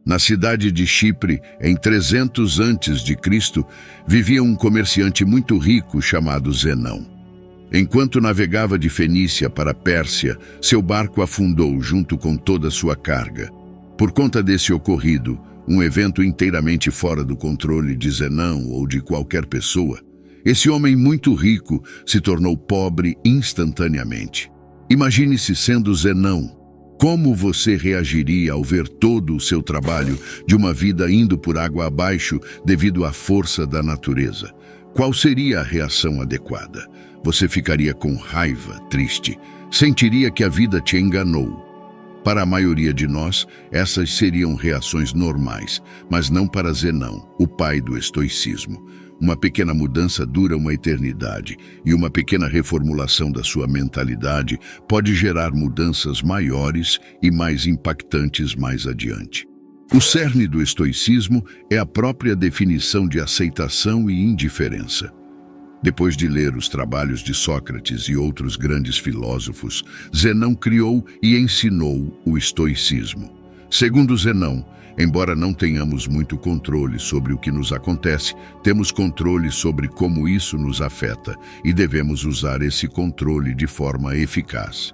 Na cidade de Chipre, em 300 a.C., vivia um comerciante muito rico chamado Zenão. Enquanto navegava de Fenícia para a Pérsia, seu barco afundou junto com toda a sua carga. Por conta desse ocorrido, um evento inteiramente fora do controle de Zenão ou de qualquer pessoa, esse homem muito rico se tornou pobre instantaneamente. Imagine-se sendo Zenão. Como você reagiria ao ver todo o seu trabalho de uma vida indo por água abaixo devido à força da natureza? Qual seria a reação adequada? Você ficaria com raiva, triste, sentiria que a vida te enganou. Para a maioria de nós, essas seriam reações normais, mas não para Zenão, o pai do estoicismo. Uma pequena mudança dura uma eternidade, e uma pequena reformulação da sua mentalidade pode gerar mudanças maiores e mais impactantes mais adiante. O cerne do estoicismo é a própria definição de aceitação e indiferença. Depois de ler os trabalhos de Sócrates e outros grandes filósofos, Zenão criou e ensinou o estoicismo. Segundo Zenão, embora não tenhamos muito controle sobre o que nos acontece, temos controle sobre como isso nos afeta e devemos usar esse controle de forma eficaz.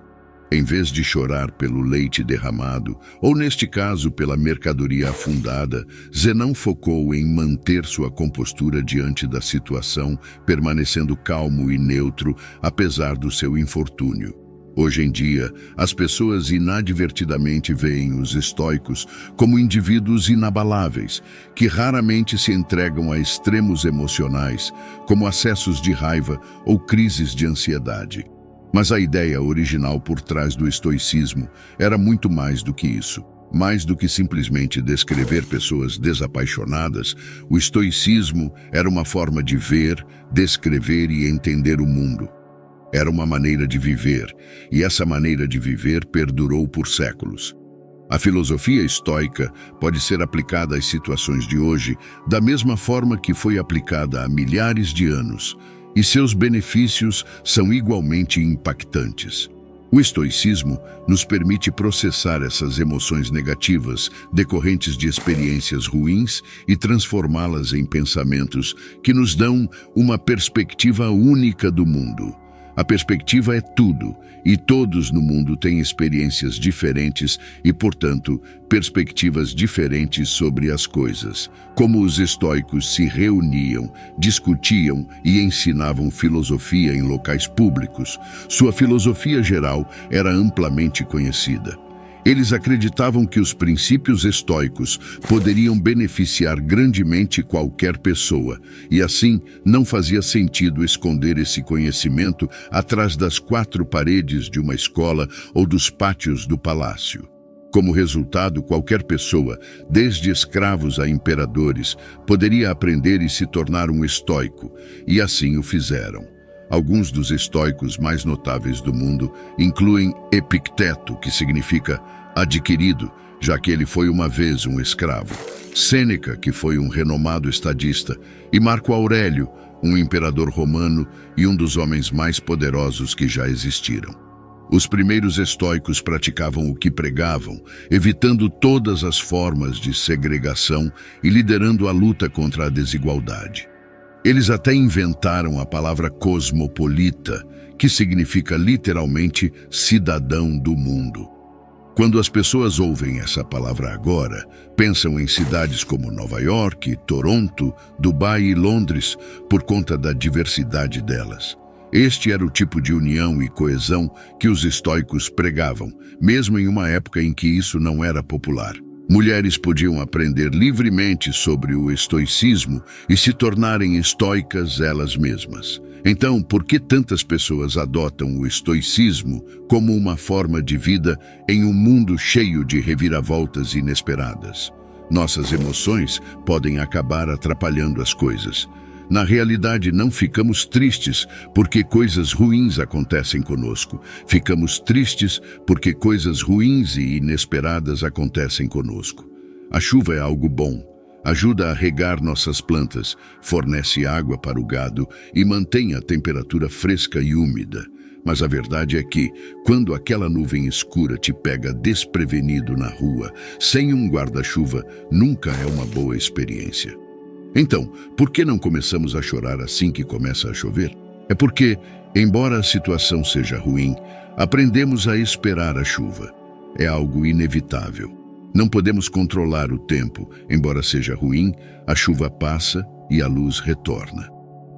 Em vez de chorar pelo leite derramado, ou neste caso pela mercadoria afundada, Zenão focou em manter sua compostura diante da situação, permanecendo calmo e neutro apesar do seu infortúnio. Hoje em dia, as pessoas inadvertidamente veem os estoicos como indivíduos inabaláveis, que raramente se entregam a extremos emocionais, como acessos de raiva ou crises de ansiedade. Mas a ideia original por trás do estoicismo era muito mais do que isso. Mais do que simplesmente descrever pessoas desapaixonadas, o estoicismo era uma forma de ver, descrever e entender o mundo. Era uma maneira de viver, e essa maneira de viver perdurou por séculos. A filosofia estoica pode ser aplicada às situações de hoje da mesma forma que foi aplicada há milhares de anos, e seus benefícios são igualmente impactantes. O estoicismo nos permite processar essas emoções negativas decorrentes de experiências ruins e transformá-las em pensamentos que nos dão uma perspectiva única do mundo. A perspectiva é tudo, e todos no mundo têm experiências diferentes e, portanto, perspectivas diferentes sobre as coisas. Como os estoicos se reuniam, discutiam e ensinavam filosofia em locais públicos, sua filosofia geral era amplamente conhecida. Eles acreditavam que os princípios estoicos poderiam beneficiar grandemente qualquer pessoa, e assim não fazia sentido esconder esse conhecimento atrás das quatro paredes de uma escola ou dos pátios do palácio. Como resultado, qualquer pessoa, desde escravos a imperadores, poderia aprender e se tornar um estoico, e assim o fizeram. Alguns dos estoicos mais notáveis do mundo incluem Epicteto, que significa adquirido, já que ele foi uma vez um escravo, Sêneca, que foi um renomado estadista, e Marco Aurélio, um imperador romano e um dos homens mais poderosos que já existiram. Os primeiros estoicos praticavam o que pregavam, evitando todas as formas de segregação e liderando a luta contra a desigualdade. Eles até inventaram a palavra cosmopolita, que significa literalmente cidadão do mundo. Quando as pessoas ouvem essa palavra agora, pensam em cidades como Nova York, Toronto, Dubai e Londres, por conta da diversidade delas. Este era o tipo de união e coesão que os estoicos pregavam, mesmo em uma época em que isso não era popular. Mulheres podiam aprender livremente sobre o estoicismo e se tornarem estoicas elas mesmas. Então, por que tantas pessoas adotam o estoicismo como uma forma de vida em um mundo cheio de reviravoltas inesperadas? Nossas emoções podem acabar atrapalhando as coisas. Na realidade, não ficamos tristes porque coisas ruins acontecem conosco. Ficamos tristes porque coisas ruins e inesperadas acontecem conosco. A chuva é algo bom. Ajuda a regar nossas plantas, fornece água para o gado e mantém a temperatura fresca e úmida. Mas a verdade é que, quando aquela nuvem escura te pega desprevenido na rua, sem um guarda-chuva, nunca é uma boa experiência. Então, por que não começamos a chorar assim que começa a chover? É porque, embora a situação seja ruim, aprendemos a esperar a chuva. É algo inevitável. Não podemos controlar o tempo. Embora seja ruim, a chuva passa e a luz retorna.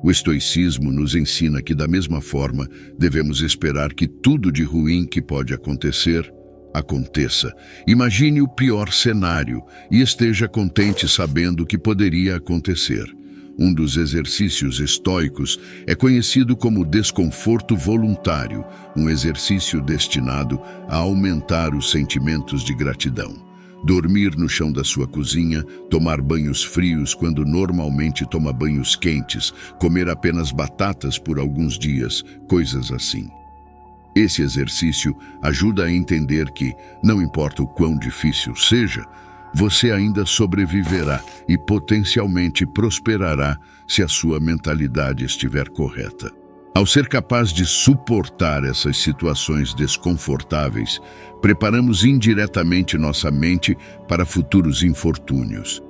O estoicismo nos ensina que, da mesma forma, devemos esperar que tudo de ruim que pode acontecer, aconteça. Imagine o pior cenário e esteja contente sabendo que poderia acontecer. Um dos exercícios estoicos é conhecido como desconforto voluntário, um exercício destinado a aumentar os sentimentos de gratidão. Dormir no chão da sua cozinha, tomar banhos frios quando normalmente toma banhos quentes, comer apenas batatas por alguns dias, coisas assim. Esse exercício ajuda a entender que, não importa o quão difícil seja, você ainda sobreviverá e potencialmente prosperará se a sua mentalidade estiver correta. Ao ser capaz de suportar essas situações desconfortáveis, preparamos indiretamente nossa mente para futuros infortúnios.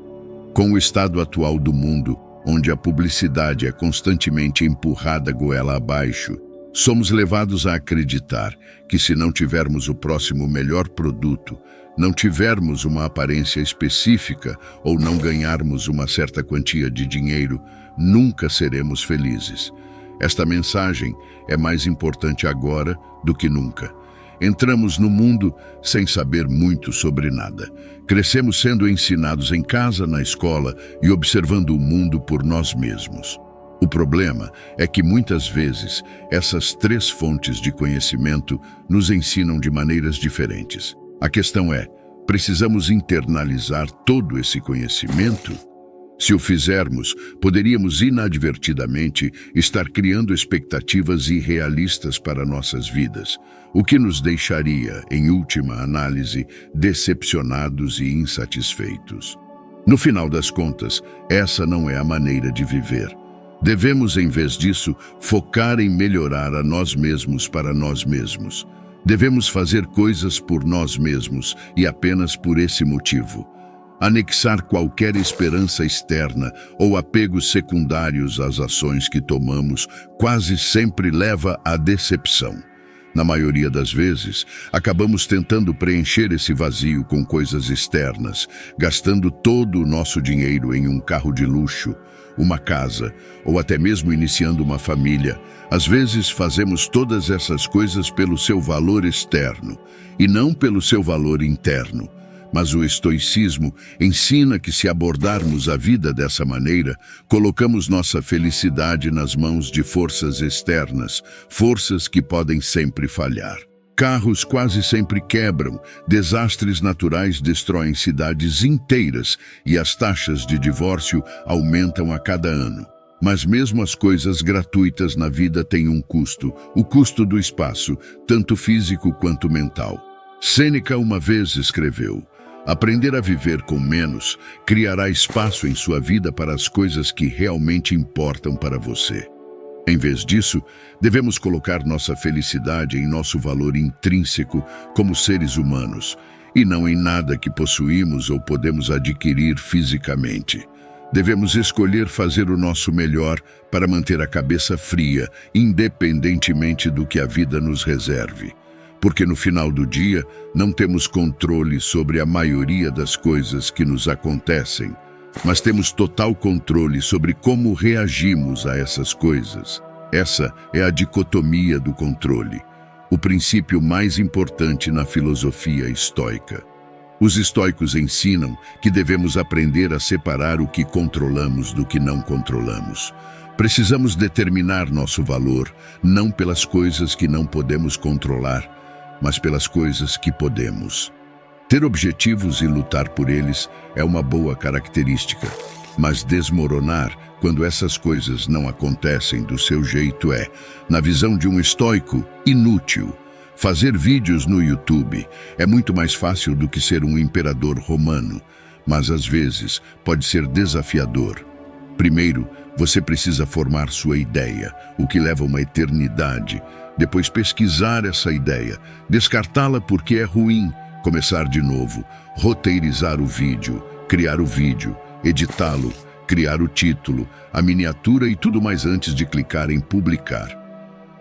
Com o estado atual do mundo, onde a publicidade é constantemente empurrada goela abaixo, somos levados a acreditar que, se não tivermos o próximo melhor produto, não tivermos uma aparência específica ou não ganharmos uma certa quantia de dinheiro, nunca seremos felizes. Esta mensagem é mais importante agora do que nunca. Entramos no mundo sem saber muito sobre nada. Crescemos sendo ensinados em casa, na escola e observando o mundo por nós mesmos. O problema é que muitas vezes essas três fontes de conhecimento nos ensinam de maneiras diferentes. A questão é, precisamos internalizar todo esse conhecimento? Se o fizermos, poderíamos inadvertidamente estar criando expectativas irrealistas para nossas vidas, o que nos deixaria, em última análise, decepcionados e insatisfeitos. No final das contas, essa não é a maneira de viver. Devemos, em vez disso, focar em melhorar a nós mesmos para nós mesmos. Devemos fazer coisas por nós mesmos e apenas por esse motivo. Anexar qualquer esperança externa ou apegos secundários às ações que tomamos quase sempre leva à decepção. Na maioria das vezes, acabamos tentando preencher esse vazio com coisas externas, gastando todo o nosso dinheiro em um carro de luxo, uma casa ou até mesmo iniciando uma família. Às vezes fazemos todas essas coisas pelo seu valor externo e não pelo seu valor interno. Mas o estoicismo ensina que, se abordarmos a vida dessa maneira, colocamos nossa felicidade nas mãos de forças externas, forças que podem sempre falhar. Carros quase sempre quebram, desastres naturais destroem cidades inteiras e as taxas de divórcio aumentam a cada ano. Mas mesmo as coisas gratuitas na vida têm um custo, o custo do espaço, tanto físico quanto mental. Sêneca uma vez escreveu: aprender a viver com menos criará espaço em sua vida para as coisas que realmente importam para você. Em vez disso, devemos colocar nossa felicidade em nosso valor intrínseco como seres humanos, e não em nada que possuímos ou podemos adquirir fisicamente. Devemos escolher fazer o nosso melhor para manter a cabeça fria, independentemente do que a vida nos reserve. Porque no final do dia, não temos controle sobre a maioria das coisas que nos acontecem, mas temos total controle sobre como reagimos a essas coisas. Essa é a dicotomia do controle, o princípio mais importante na filosofia estoica. Os estoicos ensinam que devemos aprender a separar o que controlamos do que não controlamos. Precisamos determinar nosso valor, não pelas coisas que não podemos controlar, mas pelas coisas que podemos. Ter objetivos e lutar por eles é uma boa característica, mas desmoronar quando essas coisas não acontecem do seu jeito é, na visão de um estoico, inútil. Fazer vídeos no YouTube é muito mais fácil do que ser um imperador romano, mas às vezes pode ser desafiador. Primeiro, você precisa formar sua ideia, o que leva uma eternidade. depois pesquisar essa ideia, descartá-la porque é ruim, começar de novo, roteirizar o vídeo, criar o vídeo, editá-lo, criar o título, a miniatura e tudo mais antes de clicar em publicar.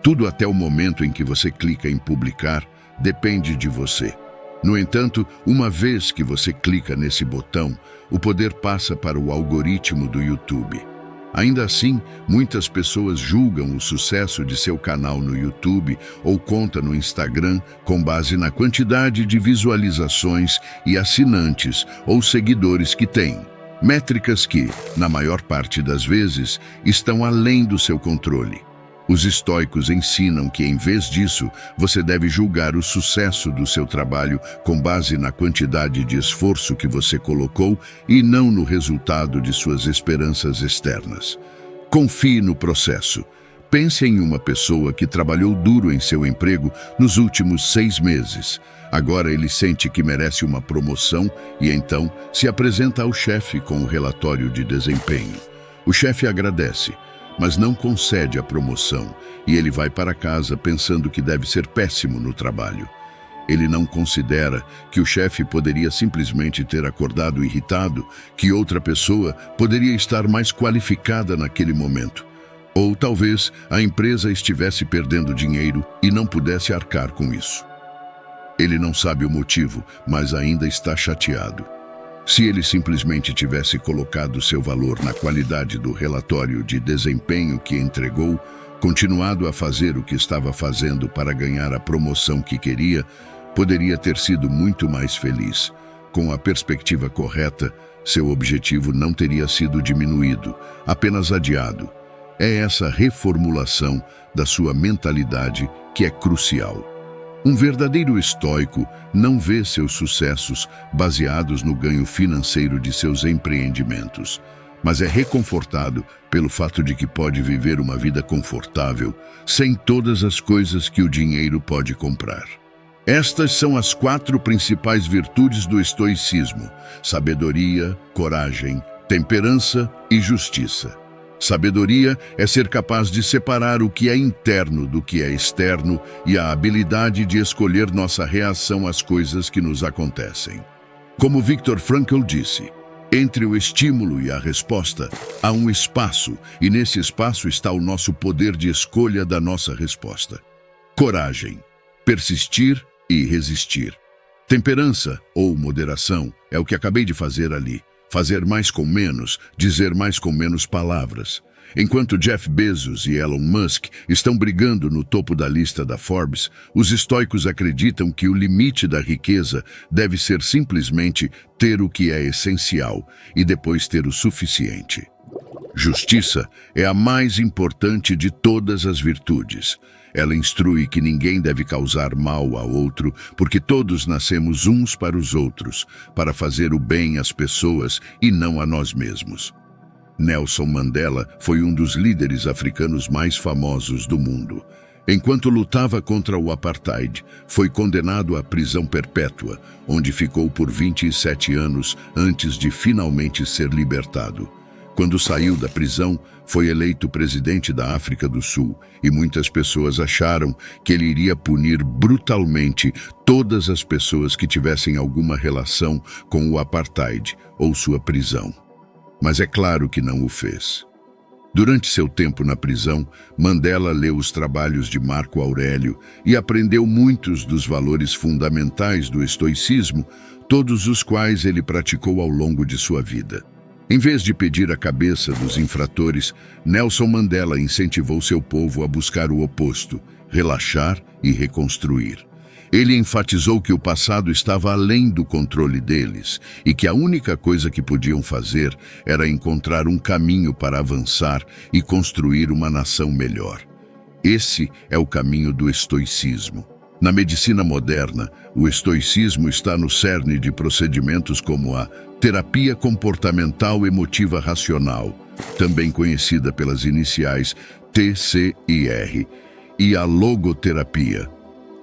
Tudo até o momento em que você clica em publicar depende de você. No entanto, uma vez que você clica nesse botão, o poder passa para o algoritmo do YouTube. Ainda assim, muitas pessoas julgam o sucesso de seu canal no YouTube ou conta no Instagram com base na quantidade de visualizações e assinantes ou seguidores que tem. Métricas que, na maior parte das vezes, estão além do seu controle. Os estoicos ensinam que, em vez disso, você deve julgar o sucesso do seu trabalho com base na quantidade de esforço que você colocou e não no resultado de suas esperanças externas. Confie no processo. Pense em uma pessoa que trabalhou duro em seu emprego nos últimos 6 meses. Agora ele sente que merece uma promoção e então se apresenta ao chefe com o relatório de desempenho. O chefe agradece, mas não concede a promoção, e ele vai para casa pensando que deve ser péssimo no trabalho. Ele não considera que o chefe poderia simplesmente ter acordado irritado, que outra pessoa poderia estar mais qualificada naquele momento. Ou talvez a empresa estivesse perdendo dinheiro e não pudesse arcar com isso. Ele não sabe o motivo, mas ainda está chateado. Se ele simplesmente tivesse colocado seu valor na qualidade do relatório de desempenho que entregou, continuado a fazer o que estava fazendo para ganhar a promoção que queria, poderia ter sido muito mais feliz. Com a perspectiva correta, seu objetivo não teria sido diminuído, apenas adiado. É essa reformulação da sua mentalidade que é crucial. Um verdadeiro estoico não vê seus sucessos baseados no ganho financeiro de seus empreendimentos, mas é reconfortado pelo fato de que pode viver uma vida confortável sem todas as coisas que o dinheiro pode comprar. Estas são as 4 principais virtudes do estoicismo: sabedoria, coragem, temperança e justiça. Sabedoria é ser capaz de separar o que é interno do que é externo e a habilidade de escolher nossa reação às coisas que nos acontecem. Como Viktor Frankl disse, entre o estímulo e a resposta há um espaço, e nesse espaço está o nosso poder de escolha da nossa resposta. Coragem, persistir e resistir. Temperança ou moderação é o que acabei de fazer ali. Fazer mais com menos, dizer mais com menos palavras. Enquanto Jeff Bezos e Elon Musk estão brigando no topo da lista da Forbes, os estoicos acreditam que o limite da riqueza deve ser simplesmente ter o que é essencial e depois ter o suficiente. Justiça é a mais importante de todas as virtudes. Ela instrui que ninguém deve causar mal a outro, porque todos nascemos uns para os outros, para fazer o bem às pessoas e não a nós mesmos. Nelson Mandela foi um dos líderes africanos mais famosos do mundo. Enquanto lutava contra o apartheid, foi condenado à prisão perpétua, onde ficou por 27 anos antes de finalmente ser libertado. Quando saiu da prisão, foi eleito presidente da África do Sul e muitas pessoas acharam que ele iria punir brutalmente todas as pessoas que tivessem alguma relação com o apartheid ou sua prisão. Mas é claro que não o fez. Durante seu tempo na prisão, Mandela leu os trabalhos de Marco Aurélio e aprendeu muitos dos valores fundamentais do estoicismo, todos os quais ele praticou ao longo de sua vida. Em vez de pedir a cabeça dos infratores, Nelson Mandela incentivou seu povo a buscar o oposto, relaxar e reconstruir. Ele enfatizou que o passado estava além do controle deles e que a única coisa que podiam fazer era encontrar um caminho para avançar e construir uma nação melhor. Esse é o caminho do estoicismo. Na medicina moderna, o estoicismo está no cerne de procedimentos como a terapia comportamental emotiva racional, também conhecida pelas iniciais TCIR, e a logoterapia.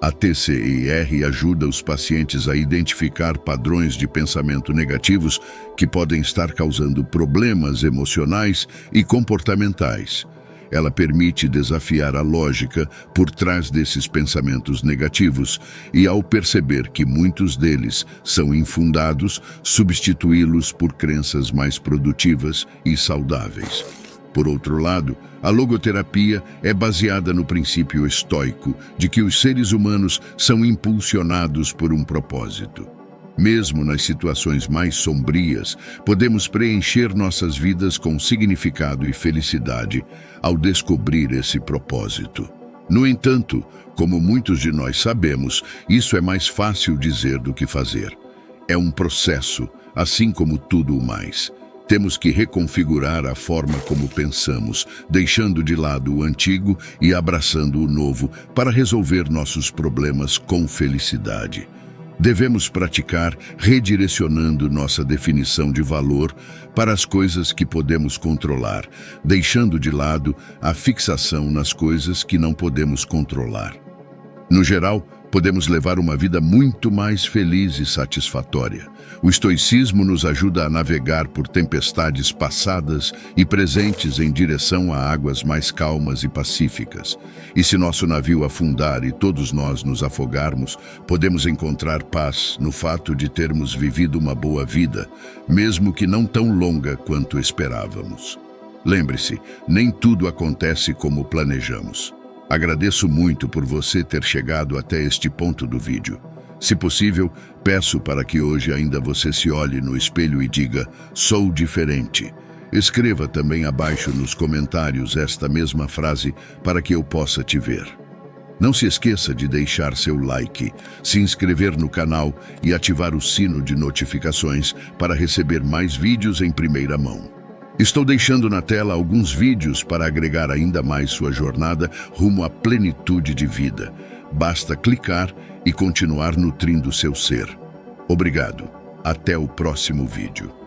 A TCIR ajuda os pacientes a identificar padrões de pensamento negativos que podem estar causando problemas emocionais e comportamentais. Ela permite desafiar a lógica por trás desses pensamentos negativos e, ao perceber que muitos deles são infundados, substituí-los por crenças mais produtivas e saudáveis. Por outro lado, a logoterapia é baseada no princípio estoico de que os seres humanos são impulsionados por um propósito. Mesmo nas situações mais sombrias, podemos preencher nossas vidas com significado e felicidade ao descobrir esse propósito. No entanto, como muitos de nós sabemos, isso é mais fácil dizer do que fazer. É um processo, assim como tudo o mais. Temos que reconfigurar a forma como pensamos, deixando de lado o antigo e abraçando o novo para resolver nossos problemas com felicidade. Devemos praticar redirecionando nossa definição de valor para as coisas que podemos controlar, deixando de lado a fixação nas coisas que não podemos controlar. No geral, podemos levar uma vida muito mais feliz e satisfatória. O estoicismo nos ajuda a navegar por tempestades passadas e presentes em direção a águas mais calmas e pacíficas. E se nosso navio afundar e todos nós nos afogarmos, podemos encontrar paz no fato de termos vivido uma boa vida, mesmo que não tão longa quanto esperávamos. Lembre-se, nem tudo acontece como planejamos. Agradeço muito por você ter chegado até este ponto do vídeo. Se possível, peço para que hoje ainda você se olhe no espelho e diga: sou diferente. Escreva também abaixo nos comentários esta mesma frase para que eu possa te ver. Não se esqueça de deixar seu like, se inscrever no canal e ativar o sino de notificações para receber mais vídeos em primeira mão. Estou deixando na tela alguns vídeos para agregar ainda mais sua jornada rumo à plenitude de vida. Basta clicar e continuar nutrindo seu ser. Obrigado. Até o próximo vídeo.